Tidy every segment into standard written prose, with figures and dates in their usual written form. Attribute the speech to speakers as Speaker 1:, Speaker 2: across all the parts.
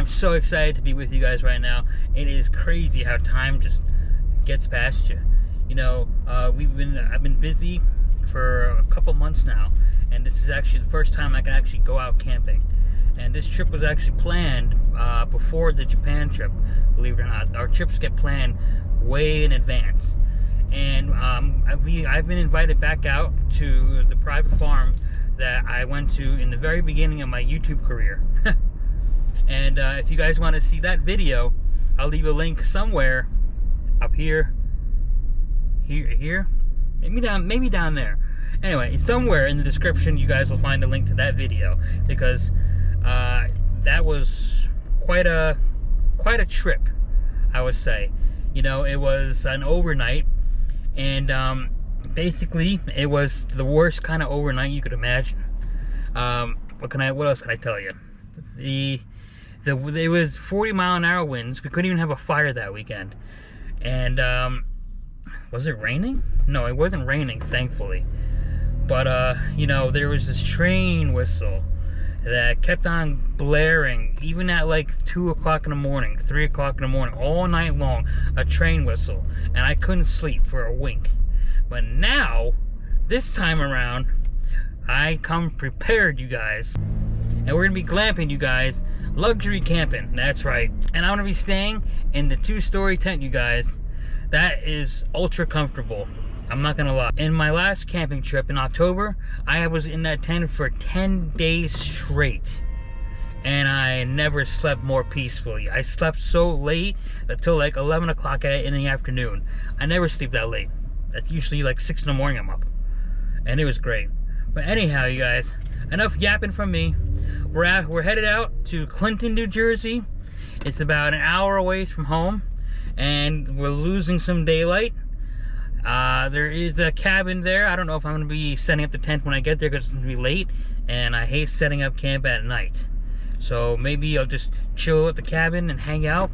Speaker 1: I'm so excited to be with you guys right now. It is crazy how time just gets past you. You know, I've been busy for a couple months now, and this is actually the first time I can actually go out camping. And this trip was actually planned before the Japan trip, believe it or not. Our trips get planned way in advance. And I've been invited back out to the private farm that I went to in the very beginning of my YouTube career. And if you guys want to see that video, I'll leave a link somewhere up here, maybe down there. Anyway, somewhere in the description you guys will find a link to that video, because that was quite a trip, I would say. You know, it was an overnight, and basically it was the worst kind of overnight you could imagine. What else can I tell you? It was 40-mile-an-hour winds. We couldn't even have a fire that weekend. And was it raining? No, it wasn't raining, thankfully. But you know, there was this train whistle that kept on blaring, even at like 2 o'clock in the morning, 3 o'clock in the morning, all night long, a train whistle. And I couldn't sleep for a wink. But now, this time around, I come prepared, you guys. And we're gonna be glamping, you guys. Luxury camping, that's right. And I'm gonna be staying in the 2-story tent, you guys. That is ultra comfortable, I'm not gonna lie. In my last camping trip in October, I was in that tent for 10 days straight. And I never slept more peacefully. I slept so late until like 11 o'clock in the afternoon. I never sleep that late. That's usually like 6 in the morning I'm up. And it was great. But anyhow, you guys, enough yapping from me. We're headed out to Clinton, New Jersey. It's about an hour away from home, and we're losing some daylight. There is a cabin there. I don't know if I'm going to be setting up the tent when I get there, because it's going to be late, and I hate setting up camp at night. So maybe I'll just chill at the cabin and hang out.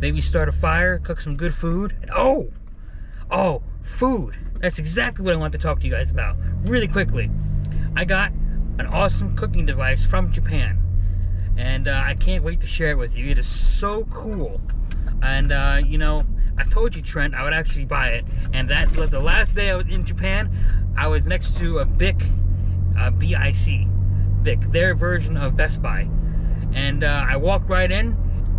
Speaker 1: Maybe start a fire, cook some good food. And oh, food. That's exactly what I want to talk to you guys about. Really quickly. I got an awesome cooking device from Japan, and I can't wait to share it with you. It is so cool. And you know, I told you, Trent, I would actually buy it. And that was the last day I was in Japan. I was next to a BIC, BIC, their version of Best Buy. And I walked right in,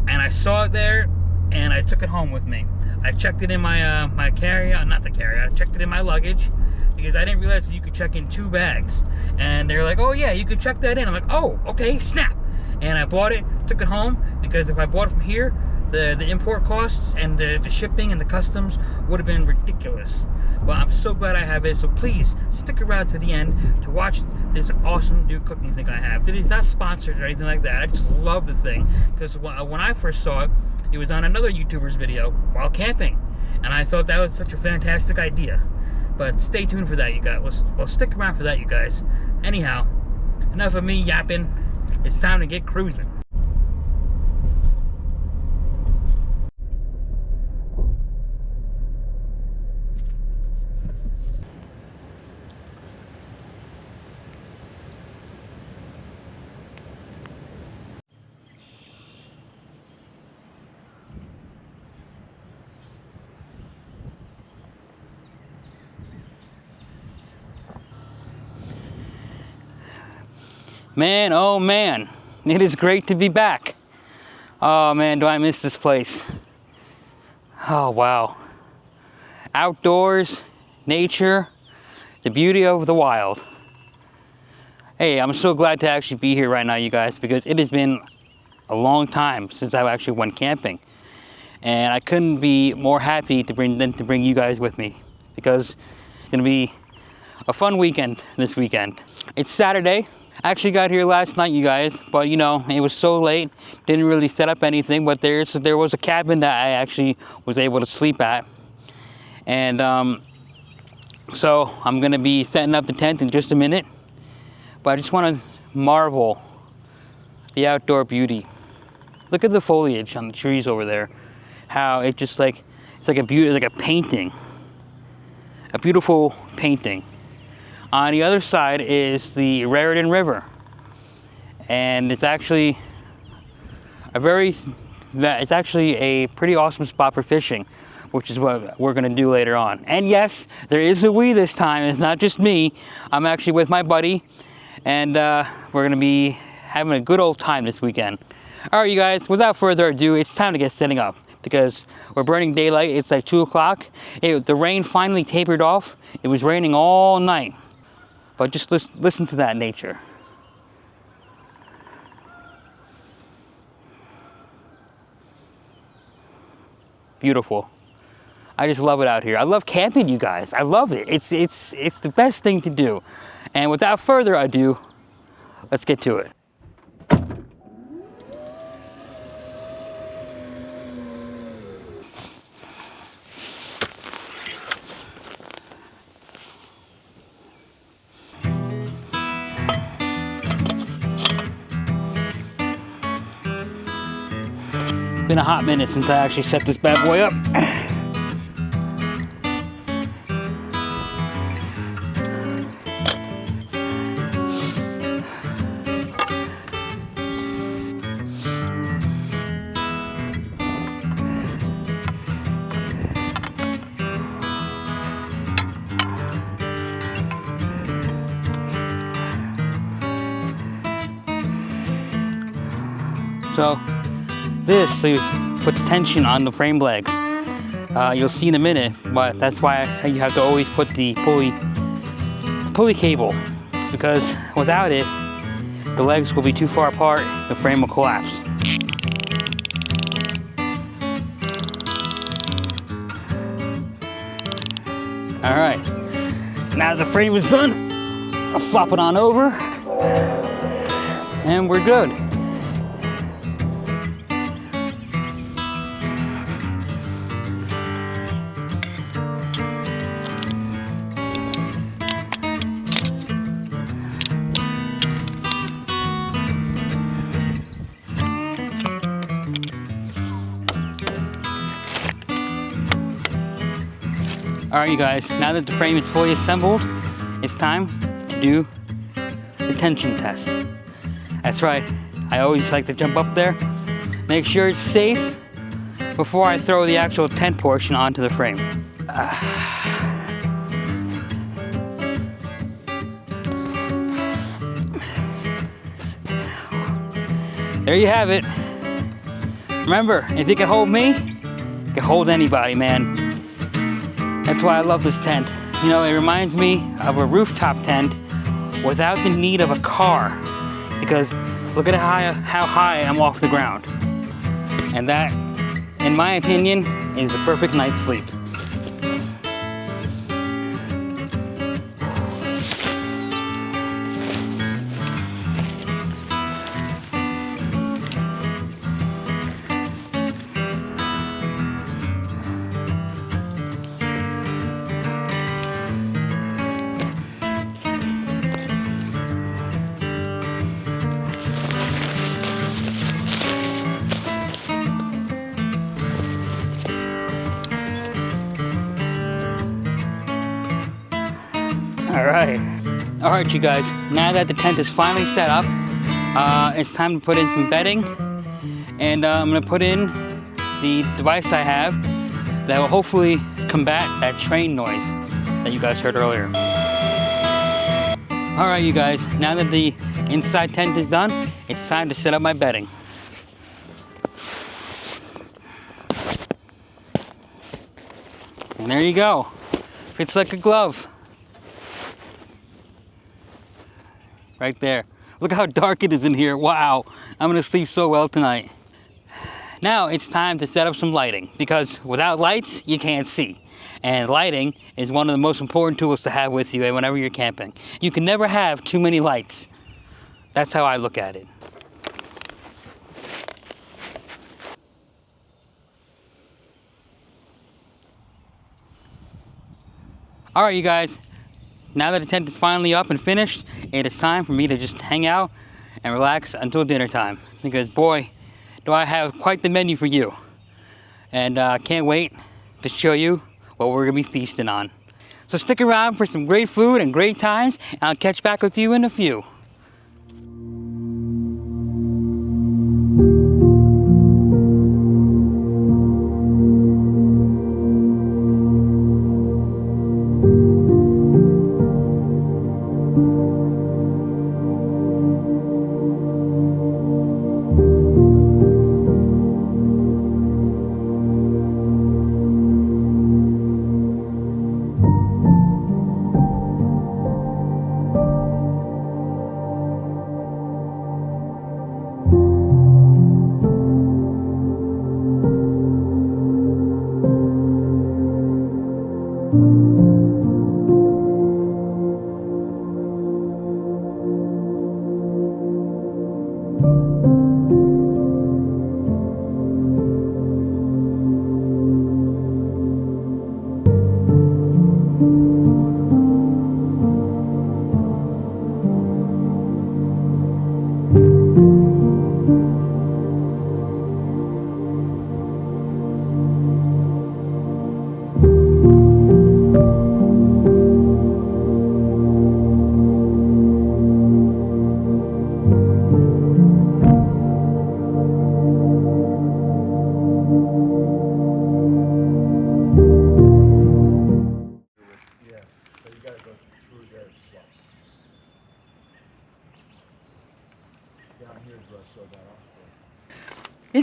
Speaker 1: and I saw it there, and I took it home with me. I checked it in my my carry-on, not the carry-on, I checked it in my luggage, because I didn't realize that you could check in 2 bags. And they're like, oh yeah, you could check that in. I'm like, oh, okay, snap. And I bought it, took it home, because if I bought it from here, the import costs and the shipping and the customs would have been ridiculous. But I'm so glad I have it. So please stick around to the end to watch this awesome new cooking thing I have. It is not sponsored or anything like that. I just love the thing, because when I first saw it, it was on another YouTuber's video while camping, and I thought that was such a fantastic idea. But stay tuned for that, you guys. Well, stick around for that, you guys. Anyhow, enough of me yapping. It's time to get cruising. Man, oh man, it is great to be back. Oh man, do I miss this place. Oh wow. Outdoors, nature, the beauty of the wild. Hey, I'm so glad to actually be here right now, you guys, because it has been a long time since I actually went camping. And I couldn't be more happy to bring you guys with me, because it's gonna be a fun weekend this weekend. It's Saturday. I actually got here last night, you guys, but you know, it was so late, didn't really set up anything, but there was a cabin that I actually was able to sleep at. And so I'm gonna be setting up the tent in just a minute, but I just want to marvel the outdoor beauty. Look at the foliage on the trees over there, how it just like, it's like a painting, a beautiful painting. On the other side is the Raritan River, and it's actually it's actually a pretty awesome spot for fishing, which is what we're gonna do later on. And yes, there is a we this time. It's not just me. I'm actually with my buddy, and we're gonna be having a good old time this weekend. All right, you guys, without further ado, it's time to get setting up because we're burning daylight. It's like 2 o'clock. The rain finally tapered off. It was raining all night, but just listen to that nature. Beautiful. I just love it out here. I love camping, you guys. I love it. It's the best thing to do. And without further ado, let's get to it. It's been a hot minute since I actually set this bad boy up. So you put tension on the frame legs. You'll see in a minute, but that's why you have to always put the pulley cable, because without it, the legs will be too far apart, the frame will collapse. All right, now the frame is done, I'll flop it on over, and we're good. All right, you guys, now that the frame is fully assembled, it's time to do the tension test. That's right, I always like to jump up there, make sure it's safe before I throw the actual tent portion onto the frame. There you have it. Remember, if you can hold me, you can hold anybody, man. That's why I love this tent. You know, it reminds me of a rooftop tent without the need of a car. Because look at how high I'm off the ground. And that, in my opinion, is the perfect night's sleep. All right, you guys, now that the tent is finally set up, it's time to put in some bedding, and I'm gonna put in the device I have that will hopefully combat that train noise that you guys heard earlier. All right, you guys, now that the inside tent is done, it's time to set up my bedding. And there you go, fits like a glove. Right there. Look how dark it is in here. Wow, I'm gonna sleep so well tonight. Now it's time to set up some lighting, because without lights, you can't see. And lighting is one of the most important tools to have with you whenever you're camping. You can never have too many lights. That's how I look at it. All right, you guys. Now that the tent is finally up and finished, it is time for me to just hang out and relax until dinner time. Because boy, do I have quite the menu for you. And can't wait to show you what we're gonna be feasting on. So stick around for some great food and great times, and I'll catch back with you in a few.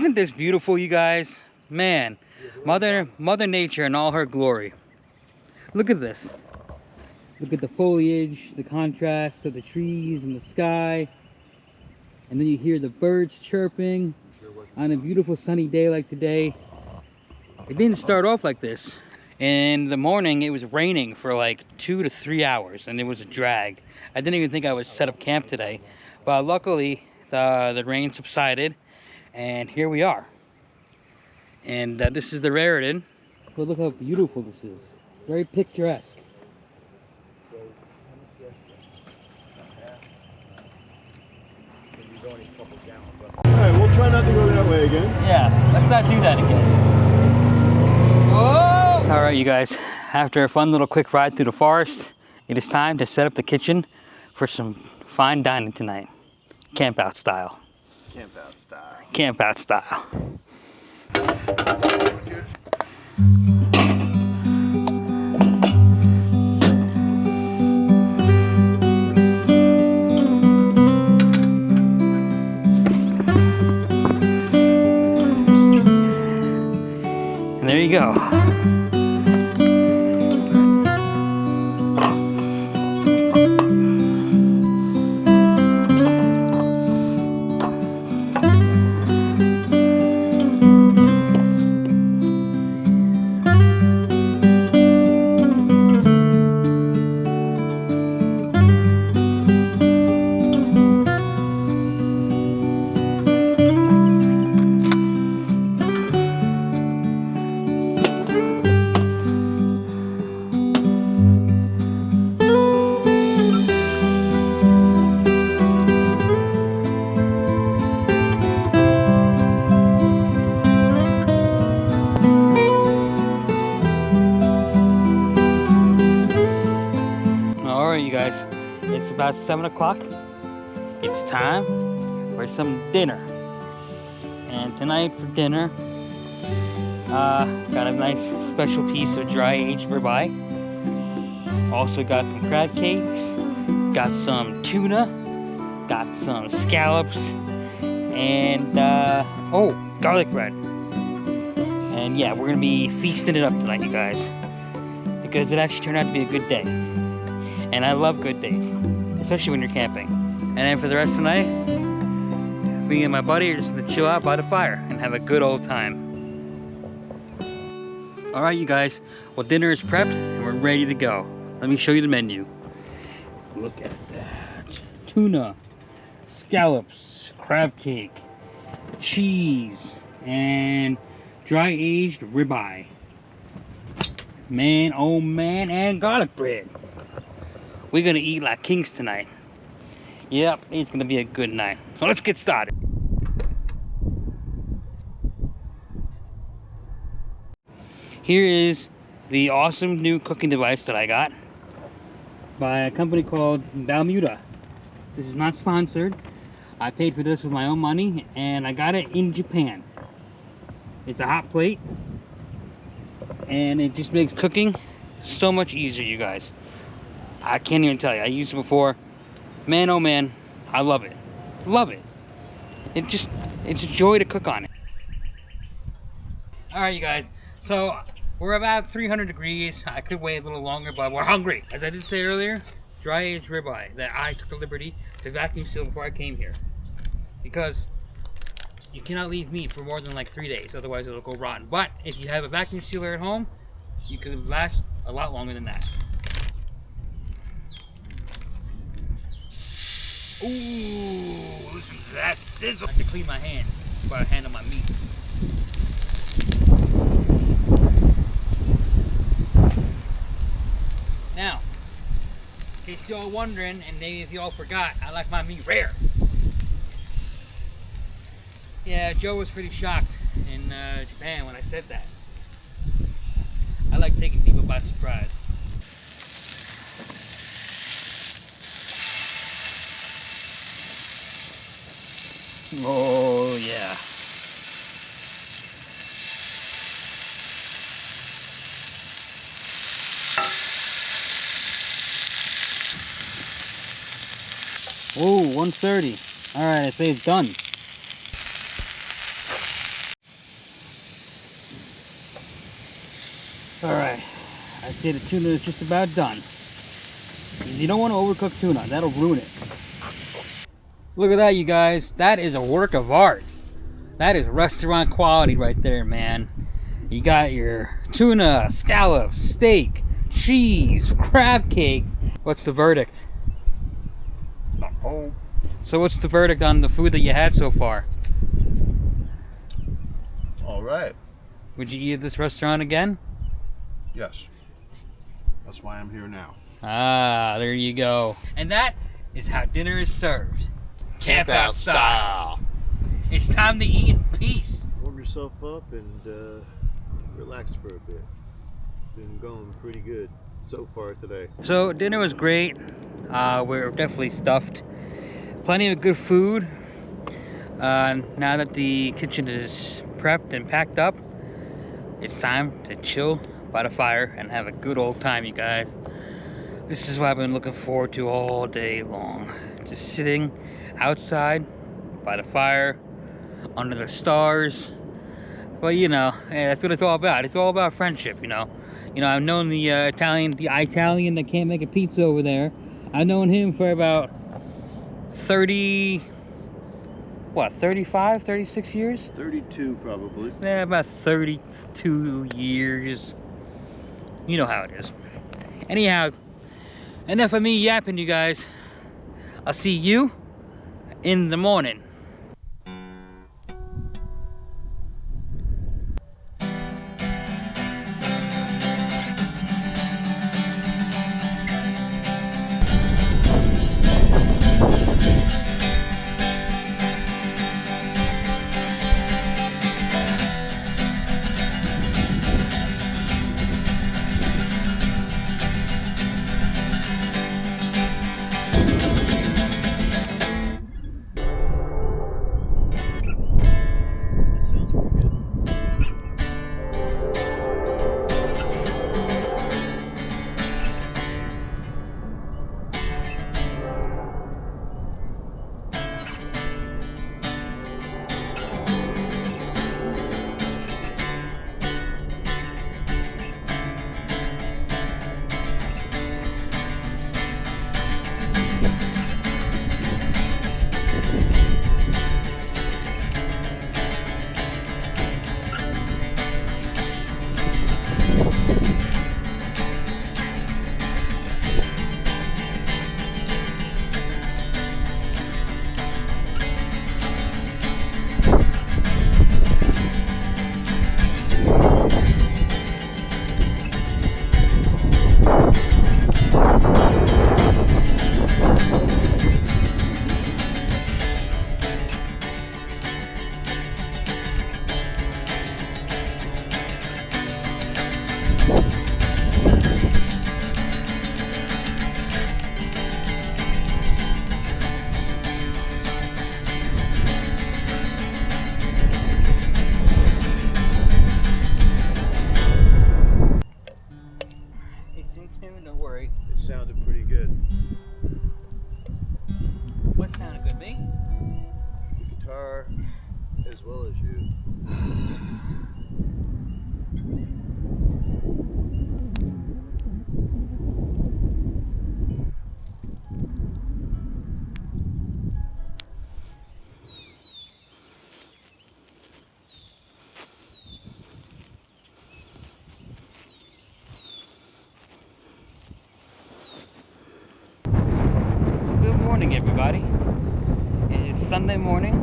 Speaker 1: Isn't this beautiful, you guys? Man, Mother Nature in all her glory. Look at this. Look at the foliage, the contrast of the trees and the sky. And then you hear the birds chirping on a beautiful sunny day like today. It didn't start off like this. In the morning, it was raining for like 2 to 3 hours, and it was a drag. I didn't even think I would set up camp today. But luckily, the rain subsided, and here we are. And this is the Raritan. But look how beautiful this is. Very picturesque.
Speaker 2: Alright, we'll try not to go that way again.
Speaker 1: Yeah, let's not do that again. Whoa! Alright, you guys, after a fun little quick ride through the forest, it is time to set up the kitchen for some fine dining tonight. Camp out style.
Speaker 2: Camp out style.
Speaker 1: Camp out style. And there you go. Alright, you guys, it's about 7 o'clock. It's time for some dinner. And tonight for dinner, got a nice special piece of dry aged ribeye. Also got some crab cakes, got some tuna, got some scallops, and oh, garlic bread. And yeah, we're gonna be feasting it up tonight, you guys, because it actually turned out to be a good day. And I love good days, especially when you're camping. And then for the rest of the night, me and my buddy are just gonna chill out by the fire and have a good old time. All right, you guys, well, dinner is prepped and we're ready to go. Let me show you the menu. Look at that. Tuna, scallops, crab cake, cheese, and dry aged ribeye. Man, oh man, and garlic bread. We're gonna eat like kings tonight. Yep, it's gonna be a good night. So let's get started. Here is the awesome new cooking device that I got by a company called Balmuda. This is not sponsored. I paid for this with my own money and I got it in Japan. It's a hot plate and it just makes cooking so much easier, you guys. I can't even tell you. I used it before. Man, oh man, I love it. Love it. It's a joy to cook on it. All right, you guys. So we're about 300 degrees. I could wait a little longer, but we're hungry. As I did say earlier, dry aged ribeye that I took the liberty to vacuum seal before I came here, because you cannot leave meat for more than like 3 days, otherwise it'll go rotten. But if you have a vacuum sealer at home, you can last a lot longer than that. Ooh, listen to that sizzle. I have to clean my hands before I handle my meat. Now, in case y'all wondering, and maybe if y'all forgot, I like my meat rare. Yeah, Joe was pretty shocked in Japan when I said that. I like taking people by surprise. Oh, yeah. Oh, 130. All right, I say it's done. Alright, I say the tuna is just about done. Because you don't want to overcook tuna, that'll ruin it. Look at that, you guys. That is a work of art. That is restaurant quality right there, man. You got your tuna, scallops, steak, cheese, crab cakes. What's the verdict?
Speaker 2: Oh,
Speaker 1: So what's the verdict on the food that you had so far?
Speaker 2: all right.
Speaker 1: Would you eat at this restaurant again?
Speaker 2: Yes. That's why I'm here now.
Speaker 1: Ah, there you go. And that is how dinner is served. Campout style. It's time to eat in peace.
Speaker 2: Warm yourself up and relax for a bit. Been going pretty good so far today.
Speaker 1: So dinner was great. We're definitely stuffed. Plenty of good food. Now that the kitchen is prepped and packed up, it's time to chill by the fire and have a good old time, you guys. This is what I've been looking forward to all day long. Just sitting outside by the fire, under the stars. But you know, that's what it's all about. It's all about friendship, you know. You know, I've known the Italian that can't make a pizza over there. I've known him for about 35, 36 years?
Speaker 2: 32 probably.
Speaker 1: Yeah, about 32 years. You know how it is. Anyhow, enough of me yapping, you guys. I'll see you in the morning.
Speaker 2: That sounds pretty good.
Speaker 1: It's in tune, don't worry.
Speaker 2: It sounded pretty good.
Speaker 1: What sounded good, me?
Speaker 2: The guitar as well as you.
Speaker 1: Well, good morning, everybody. It is Sunday morning,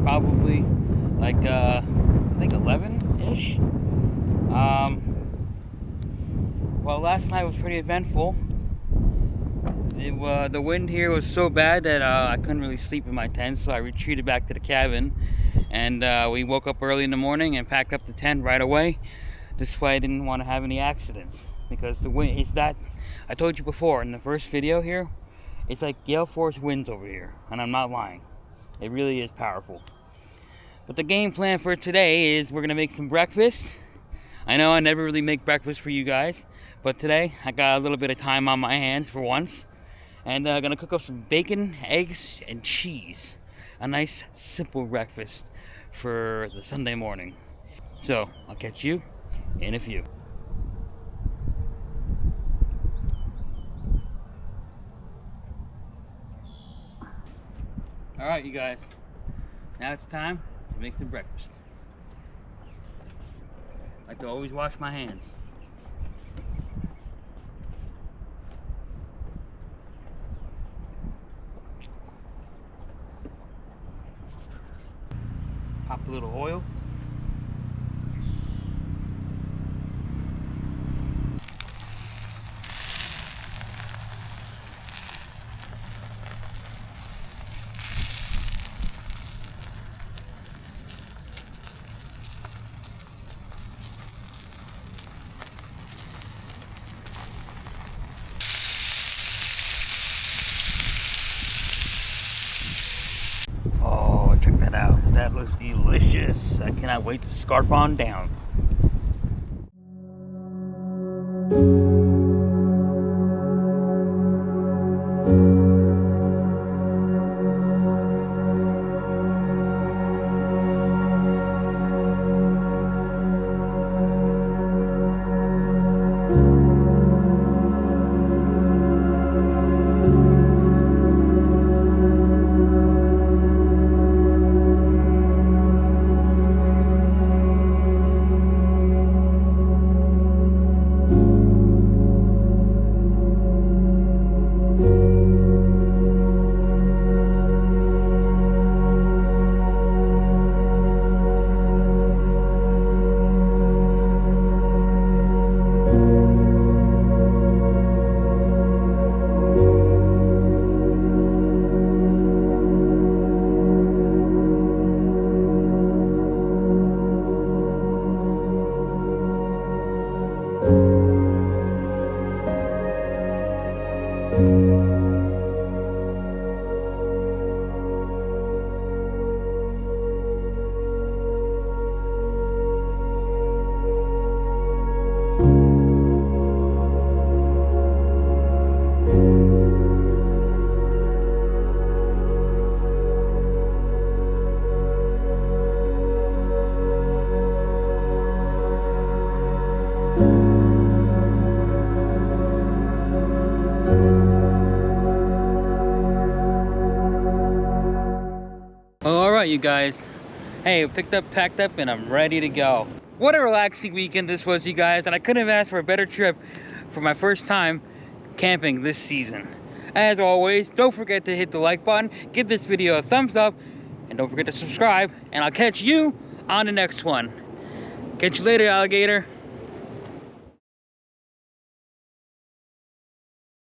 Speaker 1: probably like I think 11-ish. Well, last night was pretty eventful. The wind here was so bad that I couldn't really sleep in my tent, so I retreated back to the cabin. And we woke up early in the morning and packed up the tent right away. This way I didn't want to have any accidents, because the wind is that, I told you before in the first video here, it's like gale force winds over here, and I'm not lying. It really is powerful. But the game plan for today is we're gonna make some breakfast. I know I never really make breakfast for you guys, but today I got a little bit of time on my hands for once, and gonna cook up some bacon, eggs, and cheese. A nice simple breakfast for the Sunday morning. So I'll catch you in a few. All right, you guys. Now it's time to make some breakfast. I like to always wash my hands. Pop a little oil. Oh, check that out. That looks delicious. I cannot wait to scarf on down. All right, you guys. Hey, picked up, packed up, and I'm ready to go. What a relaxing weekend this was, you guys, and I couldn't have asked for a better trip for my first time camping this season. As always, don't forget to hit the like button, give this video a thumbs up, and don't forget to subscribe, and I'll catch you on the next one. Catch you later, alligator.